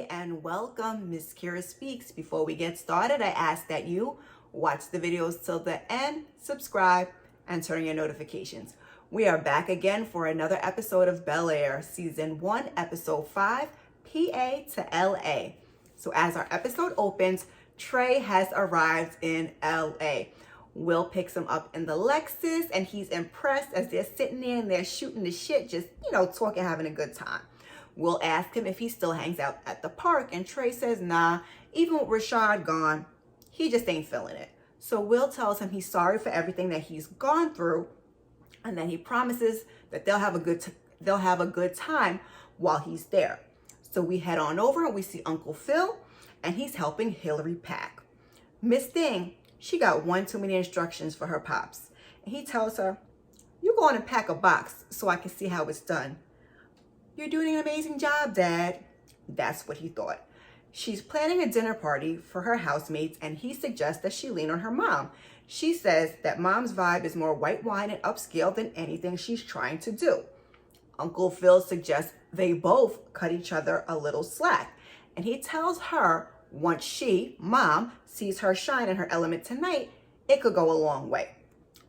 and welcome, msKIRAspeaks. Before we get started, I ask that you watch the videos till the end, subscribe, and turn on your notifications. We are back again for another episode of Bel-Air, Season 1, Episode 5, PA to LA. So as our episode opens, Trey has arrived in LA. Will picks him up in the Lexus, and he's impressed as they're sitting there and they're shooting the shit, just, talking, having a good time. Will ask him if he still hangs out at the park, and Trey says, nah, even with Rashad gone, he just ain't feeling it. So Will tells him he's sorry for everything that he's gone through, and then he promises that they'll have a good time while he's there. So we head on over and we see Uncle Phil, and he's helping Hillary pack. Miss Thing, she got one too many instructions for her pops. And he tells her, you go on and pack a box so I can see how it's done. You're doing an amazing job, Dad. That's what he thought. She's planning a dinner party for her housemates, and he suggests that she lean on her mom. She says that Mom's vibe is more white wine and upscale than anything she's trying to do. Uncle Phil suggests they both cut each other a little slack, and he tells her once she, Mom, sees her shine in her element tonight, it could go a long way.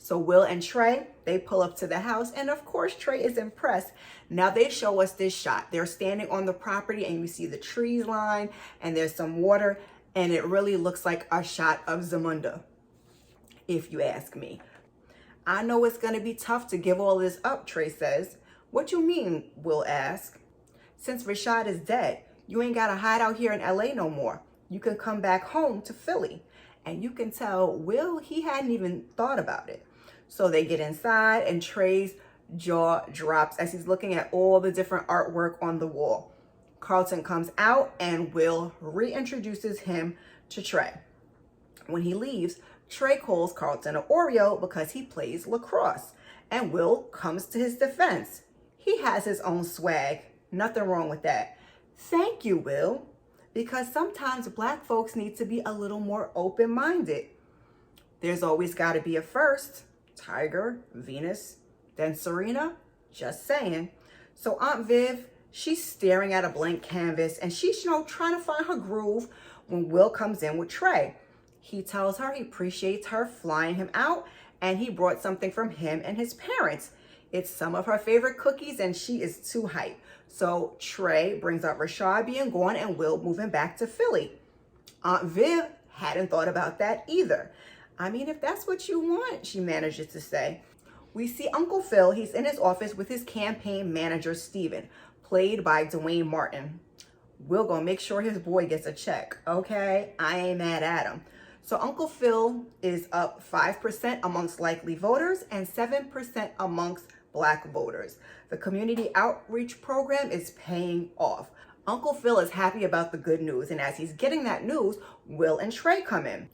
So Will and Trey, they pull up to the house, and of course Trey is impressed. Now they show us this shot. They're standing on the property and you see the trees line and there's some water, and it really looks like a shot of Zamunda, if you ask me. I know it's gonna be tough to give all this up, Trey says. What you mean? Will asks. Since Rashad is dead, you ain't gotta hide out here in LA no more. You can come back home to Philly. And you can tell Will, he hadn't even thought about it. So they get inside and Trey's jaw drops as he's looking at all the different artwork on the wall. Carlton comes out and Will reintroduces him to Trey. When he leaves, Trey calls Carlton an Oreo because he plays lacrosse. And Will comes to his defense. He has his own swag. Nothing wrong with that. Thank you, Will. Because sometimes Black folks need to be a little more open-minded. There's always got to be a first. Tiger, Venus, then Serena. Just saying. So Aunt Viv, she's staring at a blank canvas, and she's, trying to find her groove when Will comes in with Trey. He tells her he appreciates her flying him out, and he brought something from him and his parents. It's some of her favorite cookies, and she is too hyped. So Trey brings up Rashad being gone and Will moving back to Philly. Aunt Viv hadn't thought about that either. I mean, if that's what you want, she manages to say. We see Uncle Phil. He's in his office with his campaign manager, Steven, played by Dwayne Martin. Will gonna make sure his boy gets a check, okay? I ain't mad at him. So Uncle Phil is up 5% amongst likely voters and 7% amongst Black voters. The community outreach program is paying off. Uncle Phil is happy about the good news, and as he's getting that news, Will and Trey come in.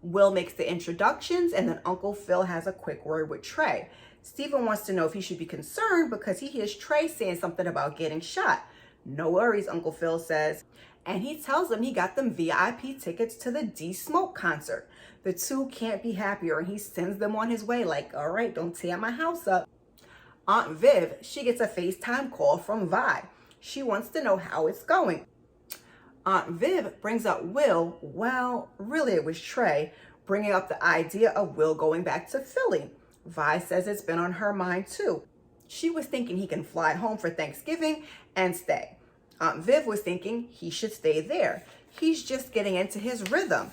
Will makes the introductions, and then Uncle Phil has a quick word with Trey. Steven wants to know if he should be concerned because he hears Trey saying something about getting shot. No worries, Uncle Phil says. And he tells them he got them VIP tickets to the D-Smoke concert. The two can't be happier, and he sends them on his way like, all right, don't tear my house up. Aunt Viv, she gets a FaceTime call from Vi. She wants to know how it's going. Aunt Viv brings up Will. Well, really it was Trey bringing up the idea of Will going back to Philly. Vi says it's been on her mind too. She was thinking he can fly home for Thanksgiving and stay. Aunt Viv was thinking he should stay there. He's just getting into his rhythm.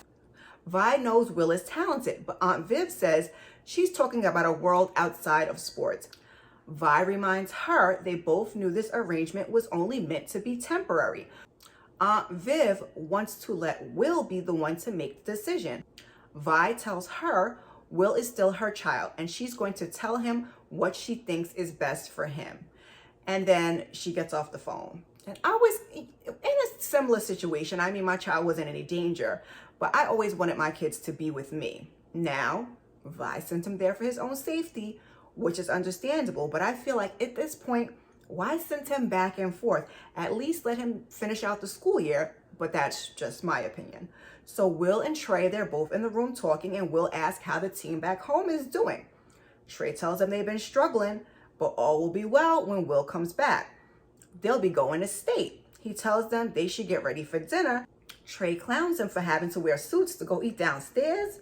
Vi knows Will is talented, but Aunt Viv says she's talking about a world outside of sports. Vi reminds her they both knew this arrangement was only meant to be temporary. Aunt Viv wants to let Will be the one to make the decision. Vi tells her Will is still her child, and she's going to tell him what she thinks is best for him. And then she gets off the phone. And I was in a similar situation. I mean, my child wasn't in any danger, but I always wanted my kids to be with me. Now, Vi sent him there for his own safety, which is understandable, but I feel like at this point, why send him back and forth? At least let him finish out the school year, but that's just my opinion. So Will and Trey, they're both in the room talking, and Will asks how the team back home is doing. Trey tells him they've been struggling, but all will be well when Will comes back. They'll be going to state. He tells them they should get ready for dinner. Trey clowns him for having to wear suits to go eat downstairs.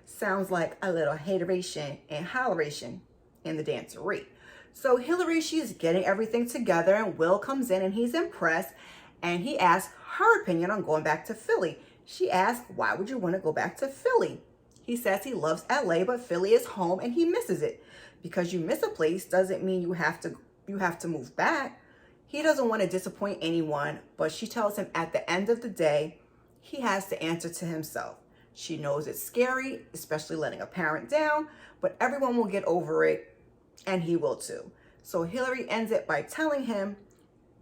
Sounds like a little hateration and holleration in the dancery. So Hillary, she's getting everything together, and Will comes in and he's impressed, and he asks her opinion on going back to Philly. She asks, why would you want to go back to Philly? He says he loves LA, but Philly is home and he misses it. Because you miss a place doesn't mean you have to move back. He doesn't want to disappoint anyone, but she tells him at the end of the day, he has to answer to himself. She knows it's scary, especially letting a parent down, but everyone will get over it, and he will too. So Hillary ends it by telling him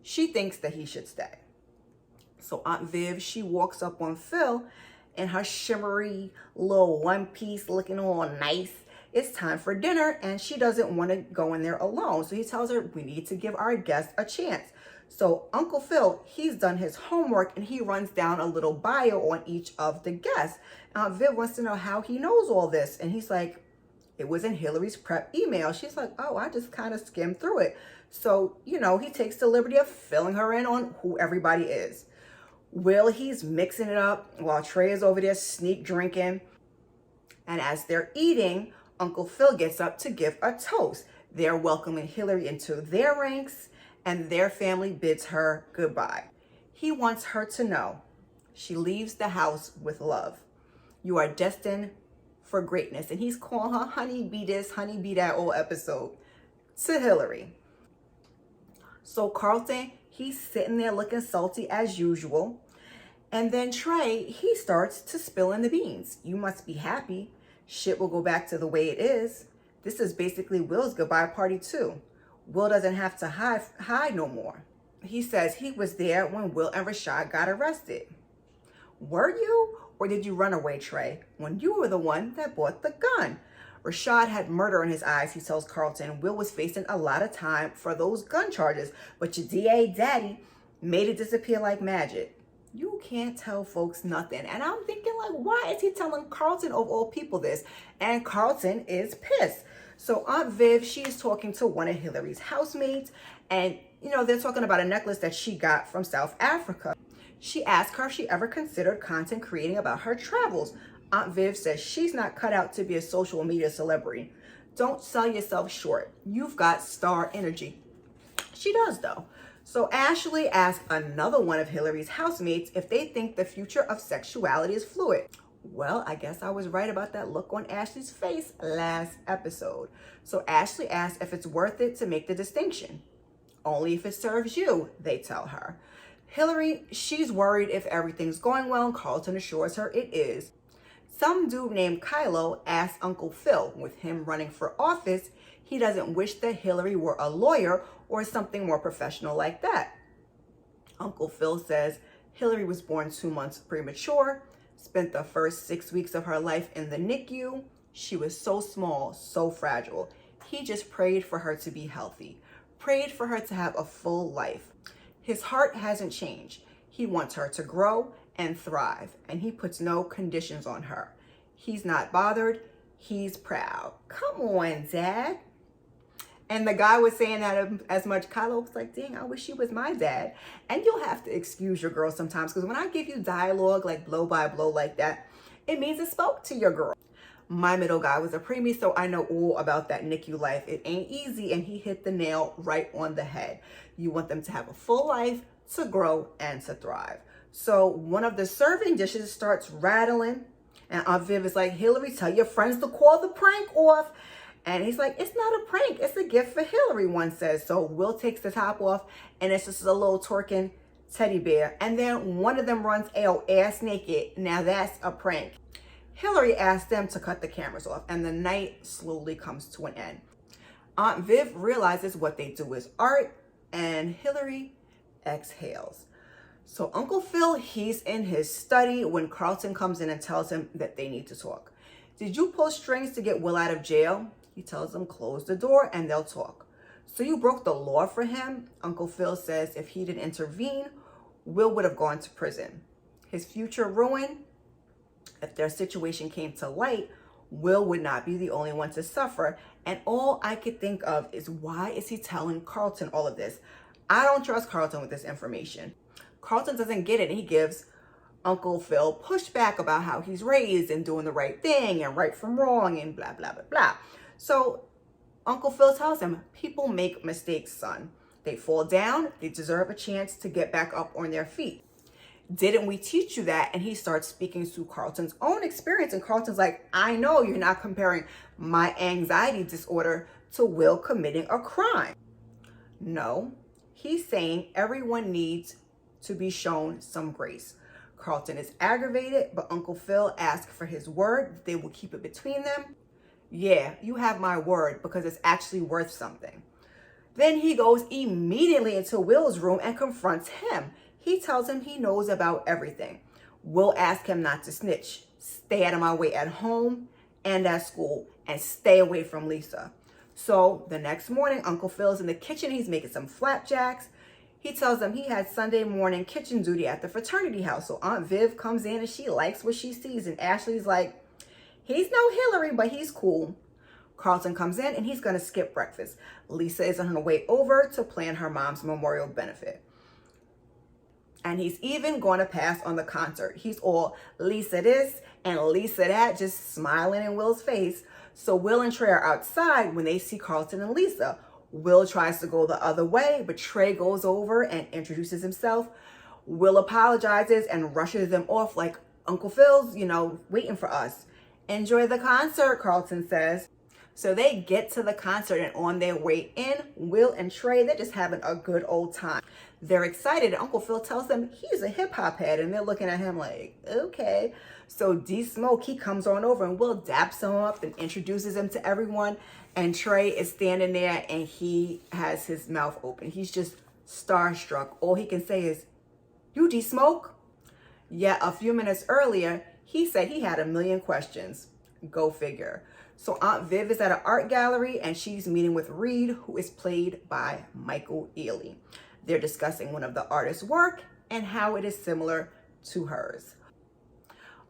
she thinks that he should stay. So Aunt Viv, she walks up on Phil in her shimmery little one piece looking all nice. It's time for dinner, and she doesn't want to go in there alone. So he tells her, we need to give our guests a chance. So Uncle Phil, he's done his homework, and he runs down a little bio on each of the guests. Viv wants to know how he knows all this. And he's like, it was in Hillary's prep email. She's like, oh, I just kind of skimmed through it. So, he takes the liberty of filling her in on who everybody is. Will, he's mixing it up while Trey is over there sneak drinking. And as they're eating, Uncle Phil gets up to give a toast. They're welcoming Hillary into their ranks, and their family bids her goodbye. He wants her to know she leaves the house with love. You are destined for greatness. And he's calling her honey bee this, honey bee that all episode to Hillary. So Carlton, he's sitting there looking salty as usual. And then Trey, he starts to spill in the beans. You must be happy. Shit will go back to the way it is. This is basically Will's goodbye party too. Will doesn't have to hide no more. He says he was there when Will and Rashad got arrested. Were you? Or did you run away, Trey, when you were the one that bought the gun? Rashad had murder in his eyes, he tells Carlton. Will was facing a lot of time for those gun charges, but your DA daddy made it disappear like magic. You can't tell folks nothing. And I'm thinking, like, why is he telling Carlton of all people this? And Carlton is pissed. So Aunt Viv, she's talking to one of Hillary's housemates, and they're talking about a necklace that she got from South Africa. She asked her if she ever considered content creating about her travels. Aunt Viv says she's not cut out to be a social media celebrity. Don't sell yourself short. You've got star energy. She does, though. So Ashley asked another one of Hillary's housemates if they think the future of sexuality is fluid. Well, I guess I was right about that look on Ashley's face last episode. So Ashley asked if it's worth it to make the distinction. Only if it serves you, they tell her. Hillary, she's worried if everything's going well, and Carlton assures her it is. Some dude named Kylo asked Uncle Phil, with him running for office, he doesn't wish that Hillary were a lawyer or something more professional like that. Uncle Phil says Hillary was born 2 months premature, spent the first 6 weeks of her life in the NICU. She was so small, so fragile. He just prayed for her to be healthy, prayed for her to have a full life. His heart hasn't changed. He wants her to grow and thrive, and he puts no conditions on her. He's not bothered. He's proud. Come on, Dad. And the guy was saying that as much. Kylo was like, dang, I wish she was my dad. And you'll have to excuse your girl sometimes, because when I give you dialogue like blow by blow like that, it means it spoke to your girl. My middle guy was a preemie, so I know all about that NICU life. It ain't easy, and he hit the nail right on the head. You want them to have a full life, to grow, and to thrive. So one of the serving dishes starts rattling, and Aunt Viv is like, Hillary, tell your friends to call the prank off. And he's like, it's not a prank, it's a gift for Hillary, one says. So Will takes the top off, and it's just a little twerking teddy bear. And then one of them runs out ass naked. Now that's a prank. Hillary asks them to cut the cameras off, and the night slowly comes to an end. Aunt Viv realizes what they do is art, and Hillary exhales. So Uncle Phil, he's in his study when Carlton comes in and tells him that they need to talk. Did you pull strings to get Will out of jail? He tells them close the door and they'll talk. So you broke the law for him? Uncle Phil says if he didn't intervene, Will would have gone to prison. His future ruined. If their situation came to light, Will would not be the only one to suffer. And all I could think of is, why is he telling Carlton all of this? I don't trust Carlton with this information. Carlton doesn't get it, and he gives Uncle Phil pushback about how he's raised and doing the right thing and right from wrong and blah, blah, blah, blah. So Uncle Phil tells him, people make mistakes, son. They fall down, they deserve a chance to get back up on their feet. Didn't we teach you that? And he starts speaking to Carlton's own experience. And Carlton's like, I know you're not comparing my anxiety disorder to Will committing a crime. No, he's saying everyone needs to be shown some grace. Carlton is aggravated, but Uncle Phil asks for his word that they will keep it between them. Yeah, you have my word because it's actually worth something. Then he goes immediately into Will's room and confronts him. He tells him he knows about everything. Will asks him not to snitch. Stay out of my way at home and at school, and stay away from Lisa. So the next morning, Uncle Phil's in the kitchen. He's making some flapjacks. He tells them he had Sunday morning kitchen duty at the fraternity house. So Aunt Viv comes in and she likes what she sees. And Ashley's like, he's no Hillary, but he's cool. Carlton comes in and he's going to skip breakfast. Lisa is on her way over to plan her mom's memorial benefit. And he's even going to pass on the concert. He's all Lisa this and Lisa that, just smiling in Will's face. So Will and Trey are outside when they see Carlton and Lisa. Will tries to go the other way, but Trey goes over and introduces himself. Will apologizes and rushes them off like, Uncle Phil's, waiting for us. Enjoy the concert, Carlton says. So they get to the concert, and on their way in, Will and Trey, they're just having a good old time. They're excited. Uncle Phil tells them he's a hip hop head, and they're looking at him like, okay. So D Smoke, he comes on over, and Will daps him up and introduces him to everyone. And Trey is standing there and he has his mouth open. He's just starstruck. All he can say is, you D Smoke? Yeah, a few minutes earlier, he said he had a million questions. Go figure. So Aunt Viv is at an art gallery and she's meeting with Reed, who is played by Michael Ealy. They're discussing one of the artist's work and how it is similar to hers.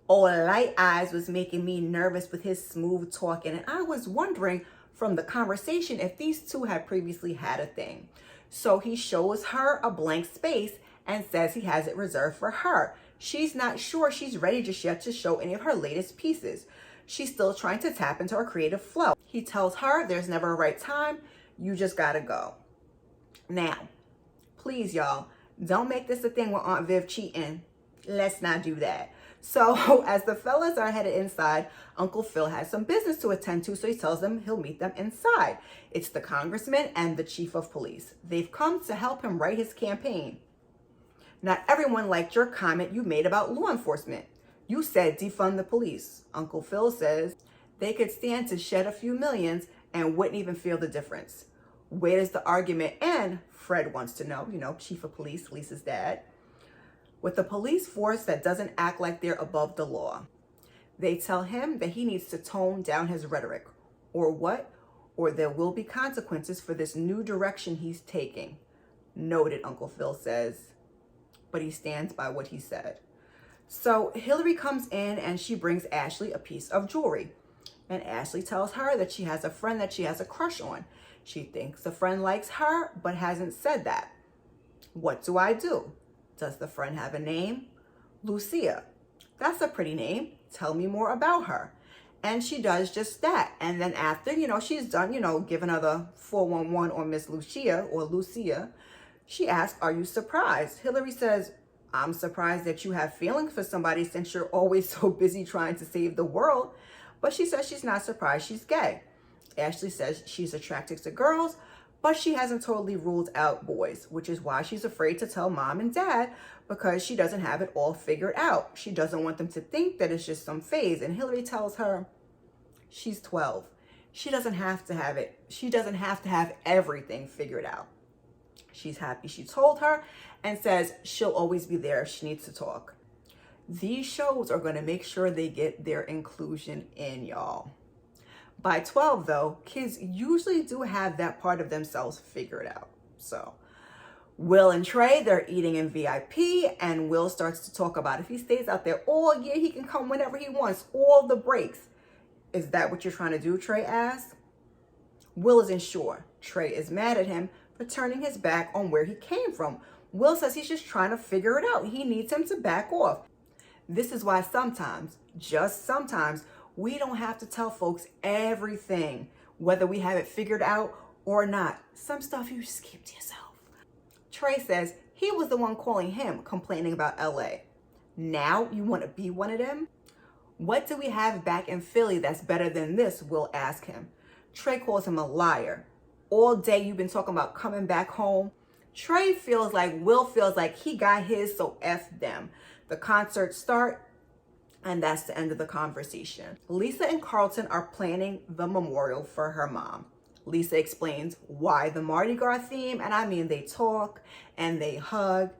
Oh, Light Eyes was making me nervous with his smooth talking, and I was wondering from the conversation if these two had previously had a thing. So he shows her a blank space and says he has it reserved for her. She's not sure she's ready just yet to show any of her latest pieces. She's still trying to tap into her creative flow. He tells her there's never a right time. You just gotta go. Now, please, y'all, don't make this a thing with Aunt Viv cheating. Let's not do that. So as the fellas are headed inside, Uncle Phil has some business to attend to, so he tells them he'll meet them inside. It's the congressman and the chief of police. They've come to help him write his campaign. Not everyone liked your comment you made about law enforcement. You said defund the police. Uncle Phil says they could stand to shed a few millions and wouldn't even feel the difference. Where does the argument end? Fred wants to know, chief of police, Lisa's dad. With a police force that doesn't act like they're above the law. They tell him that he needs to tone down his rhetoric. Or what? Or there will be consequences for this new direction he's taking. Noted, Uncle Phil says. But he stands by what he said. So Hillary comes in and she brings Ashley a piece of jewelry. And Ashley tells her that she has a friend that she has a crush on. She thinks the friend likes her, but hasn't said that. What do I do? Does the friend have a name? Lucia. That's a pretty name. Tell me more about her. And she does just that. And then after, she's done, giving her the 411 on Miss Lucia or Lucia, she asks, are you surprised? Hillary says, I'm surprised that you have feelings for somebody since you're always so busy trying to save the world. But she says she's not surprised she's gay. Ashley says she's attracted to girls, but she hasn't totally ruled out boys, which is why she's afraid to tell mom and dad, because she doesn't have it all figured out. She doesn't want them to think that it's just some phase. And Hillary tells her she's 12. She doesn't have to have it. She doesn't have to have everything figured out. She's happy she told her and says she'll always be there if she needs to talk. These shows are going to make sure they get their inclusion in, y'all. By 12, though, kids usually do have that part of themselves figured out. So Will and Trey, they're eating in VIP, and Will starts to talk about if he stays out there all year, he can come whenever he wants, all the breaks. Is that what you're trying to do, Trey asks. Will isn't sure. Trey is mad at him for turning his back on where he came from, Will says he's just trying to figure it out. He needs him to back off. This is why sometimes, just sometimes, we don't have to tell folks everything, whether we have it figured out or not. Some stuff you just keep to yourself. Trey says he was the one calling him, complaining about LA. Now you want to be one of them? What do we have back in Philly that's better than this? Will ask him. Trey calls him a liar. All day you've been talking about coming back home. Trey feels like Will feels like he got his, so F them. The concerts start, and that's the end of the conversation. Lisa and Carlton are planning the memorial for her mom. Lisa explains why the Mardi Gras theme, and I mean they talk and they hug,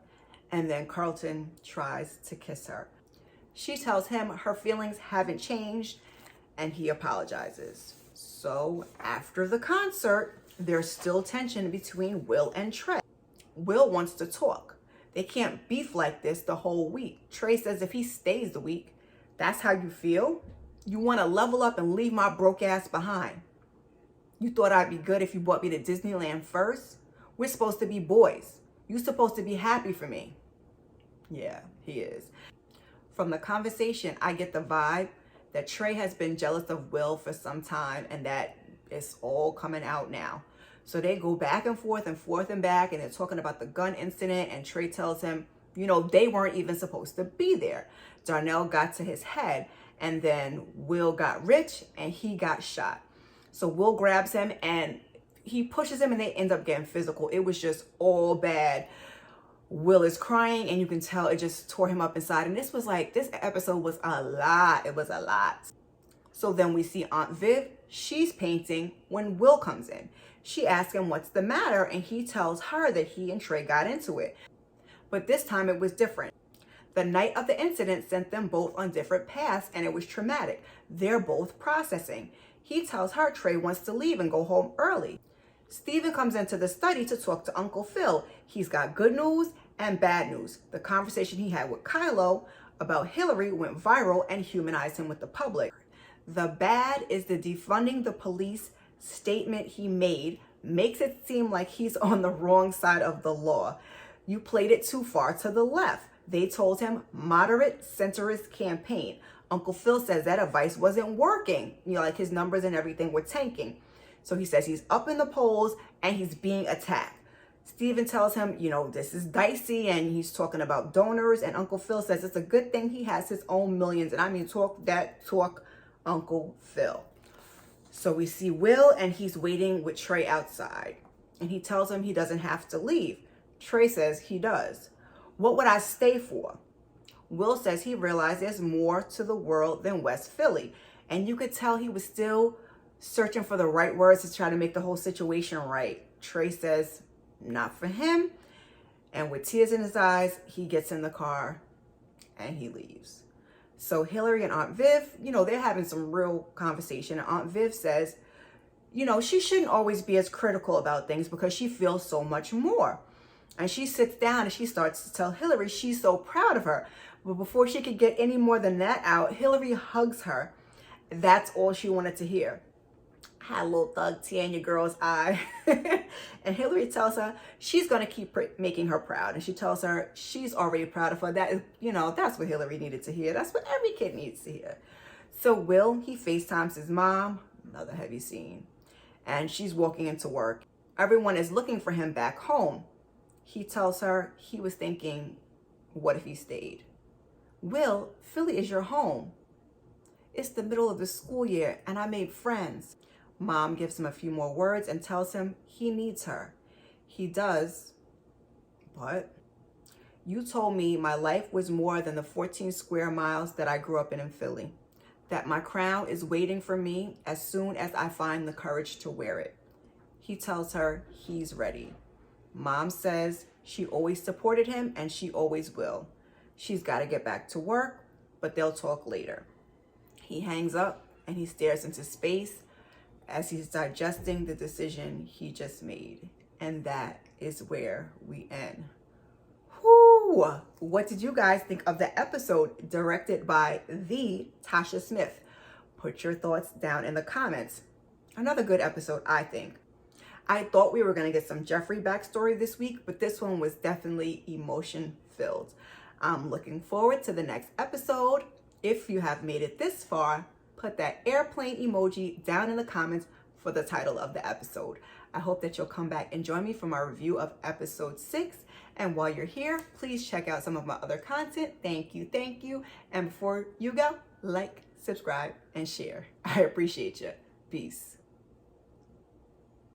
and then Carlton tries to kiss her. She tells him her feelings haven't changed, and he apologizes. So after the concert, there's still tension between Will and Trey. Will wants to talk. They can't beef like this the whole week. Trey says if he stays the week, that's how you feel? You want to level up and leave my broke ass behind. You thought I'd be good if you brought me to Disneyland first? We're supposed to be boys. You're supposed to be happy for me. Yeah, he is. From the conversation, I get the vibe that Trey has been jealous of Will for some time, and that it's all coming out now. So they go back and forth and back, and they're talking about the gun incident, and Trey tells him, you know, they weren't even supposed to be there. Darnell got to his head, and then Will got rich, and he got shot. So Will grabs him, and he pushes him, and they end up getting physical. It was just all bad. Will is crying, and you can tell it just tore him up inside. And this episode was a lot. It was a lot. So then we see Aunt Viv. She's painting when Will comes in. She asks him what's the matter, and he tells her that he and Trey got into it. But this time it was different. The night of the incident sent them both on different paths, and it was traumatic. They're both processing. He tells her Trey wants to leave and go home early. Steven comes into the study to talk to Uncle Phil. He's got good news and bad news. The conversation he had with Kylo about Hillary went viral and humanized him with the public. The bad is the defunding the police statement he made makes it seem like he's on the wrong side of the law. You played it too far to the left. They told him moderate centrist campaign. Uncle Phil says that advice wasn't working. You know, like his numbers and everything were tanking. So he says he's up in the polls and he's being attacked. Steven tells him, you know, this is dicey, and he's talking about donors, and Uncle Phil says it's a good thing he has his own millions. And I mean, talk, Uncle Phil. So we see Will, and he's waiting with Trey outside, and he tells him he doesn't have to leave. Trey says he does. What would I stay for? Will says he realized there's more to the world than West Philly, and you could tell he was still searching for the right words to try to make the whole situation right. Trey says not for him, and with tears in his eyes, he gets in the car and he leaves. So Hillary and Aunt Viv, you know, they're having some real conversation. And Aunt Viv says, you know, she shouldn't always be as critical about things because she feels so much more. And she sits down and she starts to tell Hillary she's so proud of her. But before she could get any more than that out, Hillary hugs her. That's all she wanted to hear. Had a little thug tear in your girl's eye. And Hillary tells her she's going to keep making her proud. And she tells her she's already proud of her. That is, you know, that's what Hillary needed to hear. That's what every kid needs to hear. So Will, he FaceTimes his mom. Another heavy scene. And she's walking into work. Everyone is looking for him back home. He tells her he was thinking, what if he stayed? Will, Philly is your home. It's the middle of the school year and I made friends. Mom gives him a few more words and tells him he needs her. He does, but you told me my life was more than the 14 square miles that I grew up in Philly, that my crown is waiting for me as soon as I find the courage to wear it. He tells her he's ready. Mom says she always supported him and she always will. She's got to get back to work, but they'll talk later. He hangs up and he stares into space as he's digesting the decision he just made. And that is where we end. Whoo! What did you guys think of the episode directed by the Tasha Smith? Put your thoughts down in the comments. Another good episode, I think. I thought we were going to get some Jeffrey backstory this week, but this one was definitely emotion filled. I'm looking forward to the next episode. If you have made it this far, put that airplane emoji down in the comments for the title of the episode. I hope that you'll come back and join me for my review of episode 6. And while you're here, please check out some of my other content. Thank you, thank you. And before you go, like, subscribe, and share. I appreciate you. Peace.